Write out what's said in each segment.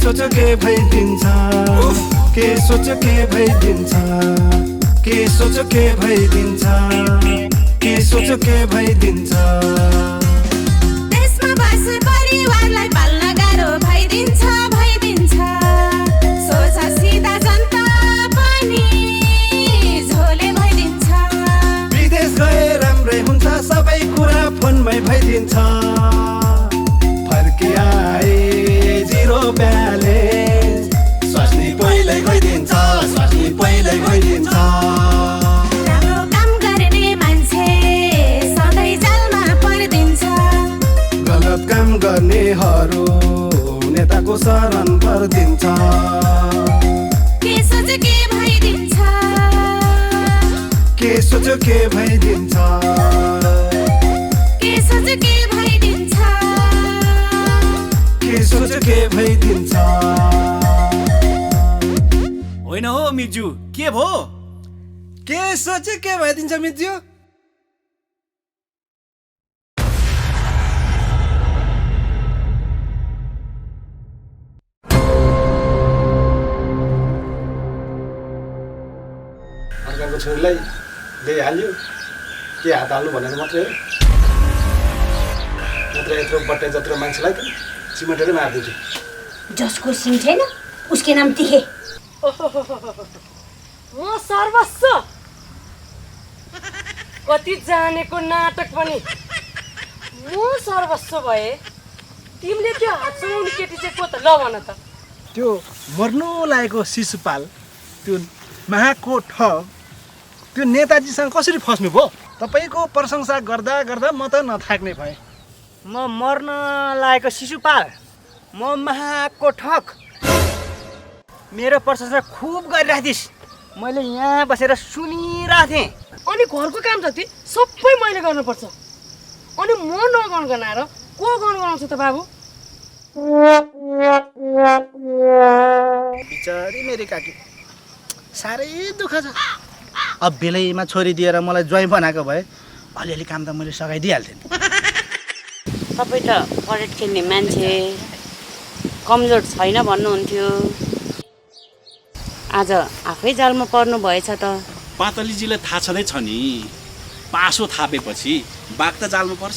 सोच के भइदिन्छ के सोच के भइदिन्छ के सोच के भइदिन्छ के सोच के भइदिन्छ देशमा बस्ने परिवारलाई पाल्न गाह्रो भइदिन्छ भइदिन्छ सोच सिधा जनता पनि झोले भइदिन्छ विदेश गए राम्रै हुन्छ सबै कुरा फोनमै भइदिन्छ फर्किआए जिरो ब्यालेन्स स्वास्नी पहिल्यै गइदिन्छ स्वास्नी पहिल्यै गइदिन्छ राम्रो काम गर्ने मान्छे सधैँ जालमा पर्दिन्छ गलत काम गर्नेहरू नेताको शरण पर्दिन्छ के सोच के भइदिन्छ के सोच के भइदिन्छ के सोच के भइदिन्छ के सोच के भइदिन्छ होइन हो मिर्जु के भो के सोच के भइदिन्छ मिज्यू अर्काको छोरीलाई ल्याइहाल्यो के हात हाल्नु भनेर मात्रै हो नत्र यत्रो बट्टे जत्रो मान्छेलाई त सिमेन्टरै मारिदिन्छु जसको सिङ छैन उसके नाम तिखे म सर्वस्व कति जानेको नाटक पनि म सर्वस्व भए तिमीले त्यो हात सुनाउने केटी चाहिँ को त ल भन त त्यो मर्नु लागेको शिशुपाल त्यो महाको ठग त्यो नेताजीसँग कसरी फस्नु भयो तपाईँको प्रशंसा गर्दा गर्दा म त नथाक्ने भएँ म मर्न लागेको शिशुपाल म महाको ठग मेरो प्रशंसा खुब गरिराख्दिस् मैले यहाँ बसेर सुनिरहेको थिएँ अनि घरको काम जति सबै मैले गर्नुपर्छ अनि म नगर्न गनाएर को गर्नु गराउँछ त बाबु बिचारी मेरो काकी साह्रै दुःख छ अब बेलैमा छोरी दिएर मलाई ज्वाइँ बनाएको भए अलिअलि काम त मैले सघाइदिइहाल्थेँ तपाईँ त परेड खेल्ने मान्छे कमजोर छैन भन्नुहुन्थ्यो आज आफै जालमा पर्नु भएछ त पातलीजीलाई थाहा छँदै छ नि पासो थापेपछि बाघ त जालमा पर्छ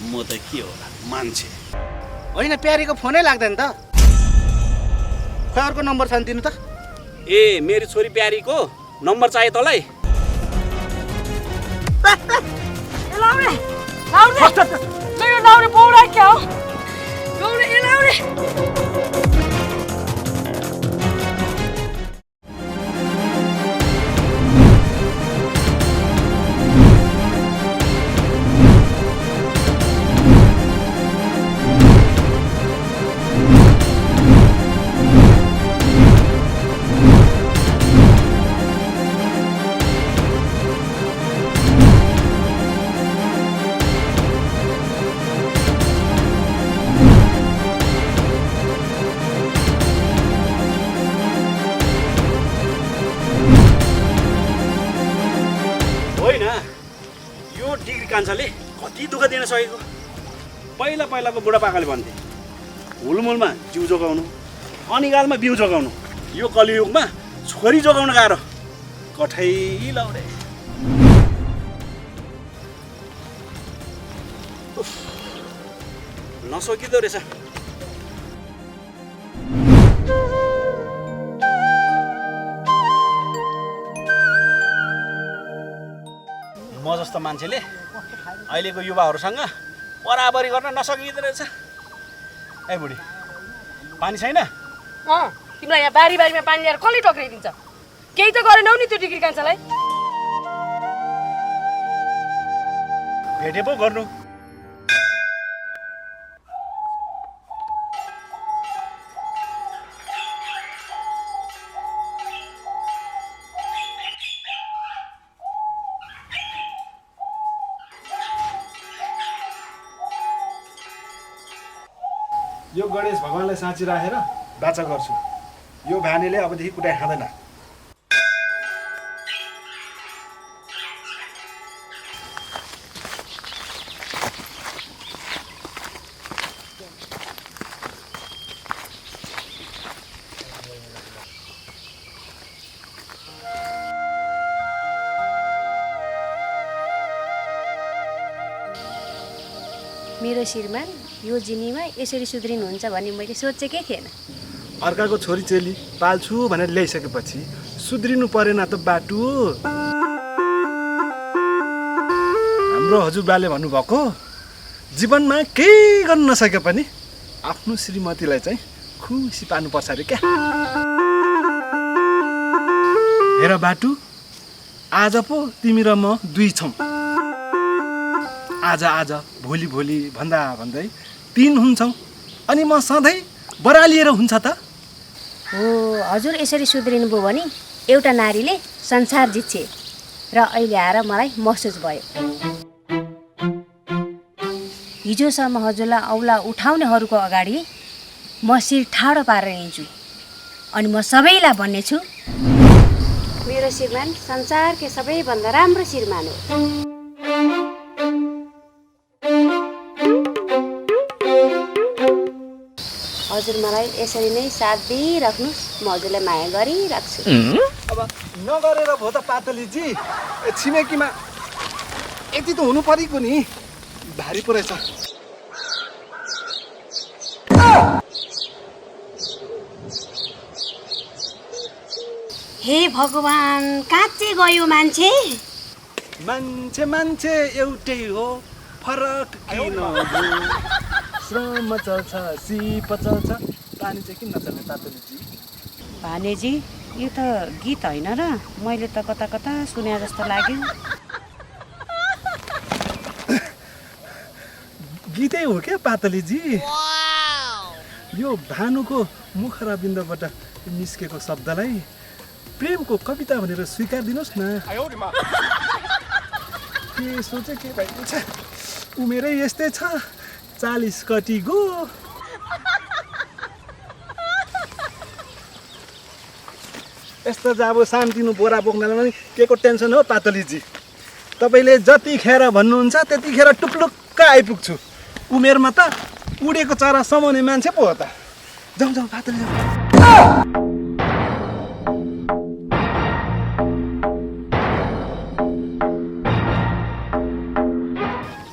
म त के होला मान्छे होइन प्यारीको फोनै लाग्दैन त खै अर्को नम्बर छ नि दिनु त ए मेरो छोरी प्यारीको नम्बर चाहियो तँलाई लाउने यो लाउने पौडा क्या हो लाउने ए लाउने कान्छाले कति दुःख दिन सकेको पहिला पहिलाको बुढापाकाले भन्थे हुलमुलमा जिउ जोगाउनु अनिगालमा बिउ जोगाउनु यो कलियुगमा छोरी जोगाउन गाह्रो कठै लाउने नसकिँदो रहेछ म जस्तो मान्छेले अहिलेको युवाहरूसँग बराबरी गर्न नसकिँदो रहेछ ए बुढी पानी छैन तिमीलाई यहाँ बारी बारीमा पानी ल्याएर कसले टक्राइदिन्छ केही त गरेनौ नि त्यो डिग्री कान्छालाई भेटे पो गर्नु यो गणेश भगवानलाई साँची राखेर बाचा गर्छु यो भानीले अबदेखि कुटाइ खाँदैन मेरो श्रीमान यो जिन्दगीमा यसरी सुध्रिनुहुन्छ भन्ने मैले सोचेकै थिएन। अर्काको छोरी चेली पाल्छु भनेर ल्याइसकेपछि सुध्रिनु परेन त बाटु। हाम्रो हजुरबाले भन्नुभएको जीवनमा केही गर्न नसके पनि आफ्नो श्रीमतीलाई चाहिँ खुसी पार्नुपर्छ अरे क्या। हेर बाटु, आज पो तिमी र म दुई छौँ। आज भोलि भोलि भन्दा भन्दै 3 हुन्छौँ अनि म सधैँ बरालिएर हुन्छ त। हो, हजुर यसरी सुध्रिनुभयो भने एउटा नारीले संसार जित्छे र अहिले आएर मलाई महसुस भयो। हिजोसम्म हजुरलाई औला उठाउनेहरूको अगाडि म शिर ठाडो पारेर हिँड्छु अनि म सबैलाई भन्ने छु मेरो श्रीमान संसारकै सबैभन्दा राम्रो श्रीमान हो। हजुर मलाई यसरी नै साथ दिइराख्नुहोस्, म हजुरलाई माया गरिराख्छु। अब नगरेर भो त पातलीजी, छिमेकीमा यति त हुनु परेको नि, भारी पो रहेछ। हे भगवान, कहाँ चाहिँ गयो मान्छे? मान्छे मान्छे एउटै हो, फरक किन हो? श्रम चल्छ, सिप चल्छ, पानी चाहिँ किन नचल्ने पातलीजी? भानेजी, यो त गीत होइन र? मैले त कता कता सुने जस्तो लाग्यो। गीतै हो क्या पातलीजी? यो भानुको मुख र बिन्दबाट निस्केको शब्दलाई प्रेमको कविता भनेर स्वीकार दिनुहोस् न। के सोचे के भएको छ, उमेरै यस्तै छ, 40 कति गो। यस्तो त अब सानतिनो बोरा बोक्नलाई पनि के को टेन्सन हो पातलीजी? तपाईँले जतिखेर भन्नुहुन्छ त्यतिखेर टुप्लुक्क आइपुग्छु। उमेरमा त उडेको चरा समाउने मान्छे पो हो त। जाउँ जाउँ पातली जाउँ।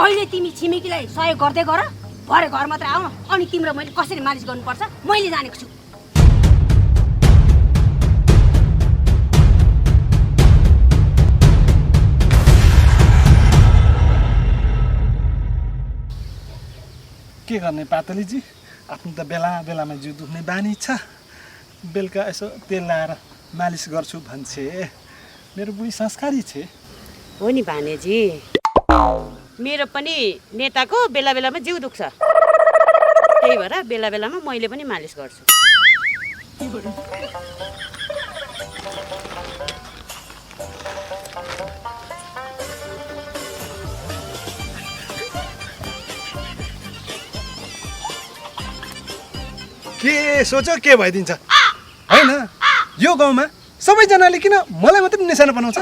अहिले तिमी छिमेकीलाई सहयोग गर्दै गर, भरे घर मात्र आऊ अनि तिम्रो मैले कसरी मालिस गर्नुपर्छ मैले जानेको छु। के गर्ने पातलीजी, आफ्नो त बेला बेलामा जिउ दुख्ने बानी छ। बेलुका यसो तेल लाएर मालिस गर्छु भन्छे। मेरो बुढी संस्कारी छे। हो नि भानेजी, मेरो पनि नेताको बेला बेलामा जिउ दुख्छ, त्यही भएर बेला बेलामा मैले पनि मालिस गर्छु। के सोच्यो के भइदिन्छ होइन? यो गाउँमा सबैजनाले किन मलाई मात्रै निशाना बनाउँछ?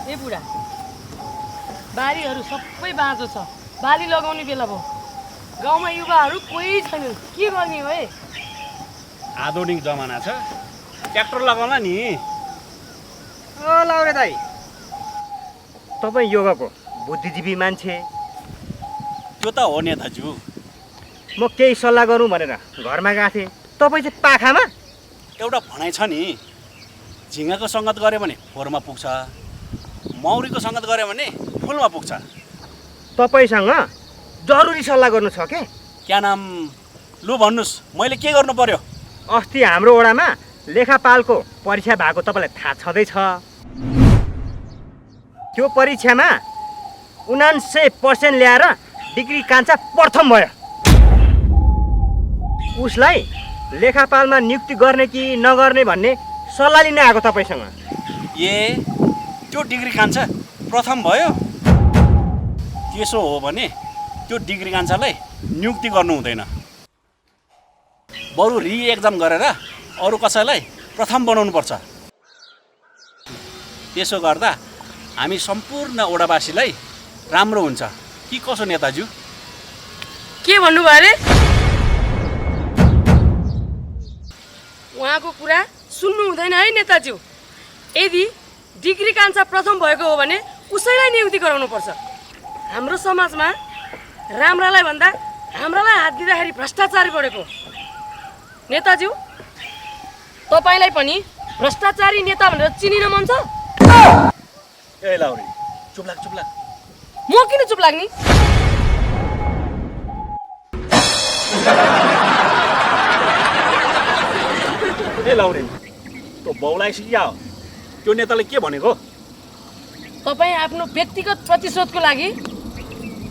ए बुढा, बारीहरू सबै बाँझो छ, बाली लगाउने बेला भयो। गाउँमा युवाहरू कोही छैनन्, के गर्ने हो? आधुनिक जमाना छ, ट्र्याक्टर लगाउला नि। ओ लाउरे दाइ, तपाईँ योगाको बुद्धिजीवी मान्छे, त्यो त हो नेताज्यू। म केही सल्लाह गरौँ भनेर घरमा गएको थिएँ, तपाईँ चाहिँ पाखामा? एउटा भनाइ छ नि, झिँगाको सङ्गत गऱ्यो भने फोहोरमा पुग्छ, मौरीको सङ्गत गऱ्यो भने फुलमा पुग्छ। तपाईँसँग जरुरी सल्लाह गर्नु छ के? क्या नाम? लु भन्नुहोस्, मैले के गर्नु पर्यो? अस्ति हाम्रो वडामा लेखापालको परीक्षा भएको तपाईँलाई थाहा छँदैछ। त्यो परीक्षामा 99% ल्याएर डिग्री कान्छा प्रथम भयो। उसलाई लेखापालमा नियुक्ति गर्ने कि नगर्ने भन्ने सल्लाह लिन आएको तपाईँसँग। ए, त्यो डिग्री कान्छा प्रथम भयो? त्यसो हो भने त्यो डिग्री कान्छालाई नियुक्ति गर्नु हुँदैन, बरु रि-एक्जाम गरेर अरू कसैलाई प्रथम बनाउनुपर्छ। त्यसो गर्दा हामी सम्पूर्ण ओडावासीलाई राम्रो हुन्छ कि कसो नेताज्यू? के भन्नुभयो अरे? उहाँको कुरा सुन्नु हुँदैन है नेताज्यू। यदि डिग्री कान्छा प्रथम भएको हो भने उसैलाई नियुक्ति गराउनुपर्छ। हाम्रो समाजमा राम्रालाई भन्दा हाम्रालाई हात दिँदाखेरि भ्रष्टाचारी बढेको। नेताज्यू, तपाईँलाई पनि भ्रष्टाचारी नेता भनेर चिनिन मन छ? ए लाउरी चुप लाग चुप लाग। म किन चुप लाग्ने? ए लाउरी त्यो बाउलाई सिकिया हो, त्यो नेताले के भनेको? तपाईँ आफ्नो व्यक्तिगत प्रतिशोधको लागि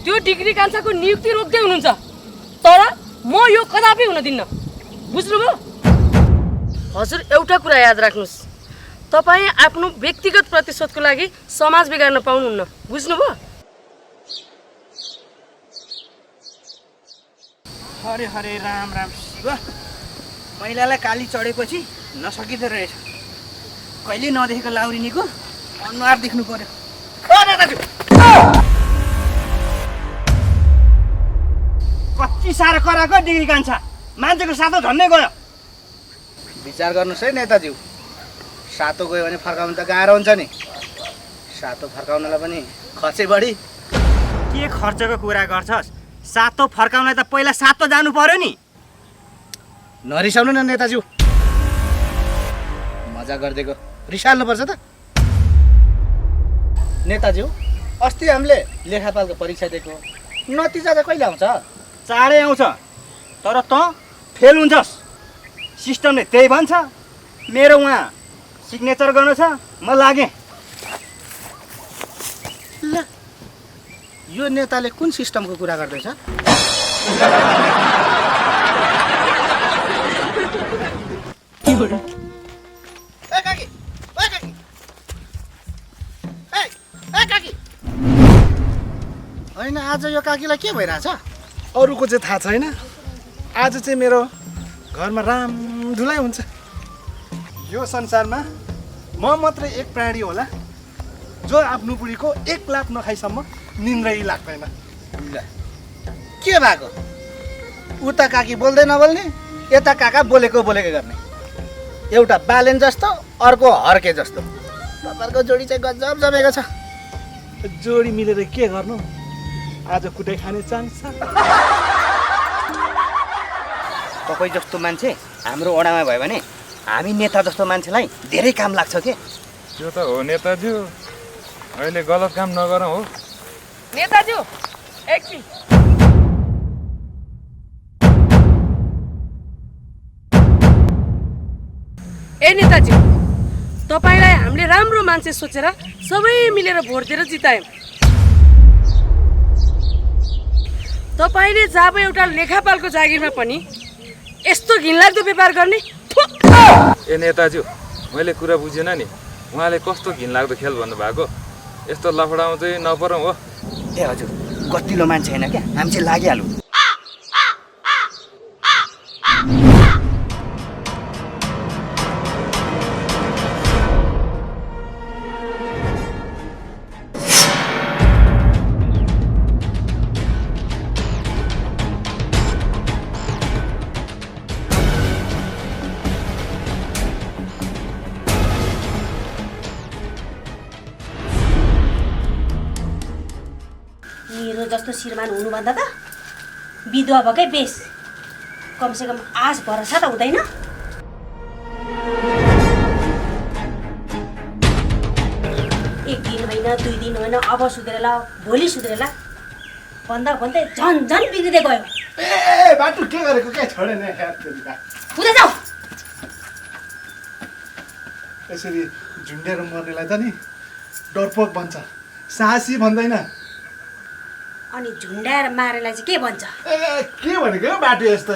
त्यो डिग्री कान्छाको नियुक्ति रोक्दै हुनुहुन्छ, तर म यो कदापि हुन दिन्न। बुझ्नुभयो? हजुर, एउटा कुरा याद राख्नुहोस्, तपाईँ आफ्नो व्यक्तिगत प्रतिशोधको लागि समाज बिगार्न पाउनुहुन्न। बुझ्नुभयो? हरे हरे राम राम शिव। महिलालाई काली चढेपछि नसकिँदो रहेछ। कहिले नदेखेको लाउरिनीको अनुहार देख्नु पर्यो। कति साह्रो कराएको डिग्री कान्छा, मान्छेको सातो झन्नै गयो। विचार गर्नुहोस् है नेताज्यू, सातो गयो भने फर्काउनु त गाह्रो हुन्छ नि। सातो फर्काउनलाई पनि खर्चै बढी। के खर्चको कुरा गर्छस्? सातो फर्काउनलाई त पहिला सातो जानु पर्यो नि। नरिसाउनु न नेताज्यू, मजा गरिदिएको, रिसाल्नुपर्छ त। नेताज्यू, अस्ति हामीले लेखापालको परीक्षा दिएको, नतिजा चाहिँ कहिले आउँछ? चाँडै आउँछ, तर त फेल हुन्छस्। सिस्टमले त्यही भन्छ। मेरो उहाँ सिग्नेचर गर्नु छ, म लागेँ। ल, यो नेताले कुन सिस्टमको कुरा गर्दैछ? होइन, आज यो काकीलाई के भइरहेछ? अरूको चाहिँ थाहा छैन, आज चाहिँ मेरो घरमा रामधुलाई हुन्छ। यो संसारमा म मात्रै एक प्राणी होला जो आफ्नो बुढीको एक लात नखाइसम्म निन्द्रै लाग्दैन। के भएको? उता काकी बोल्दै नबोल्ने, यता काका बोलेको गर्ने। एउटा बालेन जस्तो, अर्को हर्के जस्तो। तपाईँहरूको जोडी चाहिँ गजब जमेको छ। जोडी मिलेर के गर्नु, आज कुटै खाने चान्स छ। तपाईँ जस्तो मान्छे हाम्रो वडामा भयो भने हामी नेता जस्तो मान्छेलाई धेरै काम लाग्छ के। त्यो त हो नेताज्यू, अहिले गलत काम नगरौँ हो। नेताज्यू, एकछिन। ए नेताज्यू, तपाईँलाई हामीले राम्रो मान्छे सोचेर सबै मिलेर भोट दिएर जितायौँ। तपाईँले जब एउटा लेखापालको जागिरमा पनि यस्तो घिनलाग्दो व्यापार गर्ने? ए नेताज्यू, मैले कुरा बुझेन नि, उहाँले कस्तो घिनलाग्दो खेल भन्नुभएको। यस्तो लफडामा चाहिँ नपरौँ हो। ए हजुर, गतिलो मान्छे होइन क्या, हामी चाहिँ लागिहालौँ। मेरो जस्तो श्रीमान हुनुभन्दा त विधवा भएकै बेस। कमसेकम आश भरोसा त हुँदैन। एक दिन होइन, 2 दिन होइन, अब सुध्रेला, भोलि सुध्रेला भन्दा भन्दै झन् बिग्रिँदै गयो। ए बाटो के गरेको, के छोडेन हुँदै जाऊ। यसरी झुन्डेर मर्नेलाई त नि डरपोक भन्छ, साहसी भन्दैन। अनि झुन्डाएर मारेलाई चाहिँ के भन्छ? ए के भनेको बाटो यस्तो?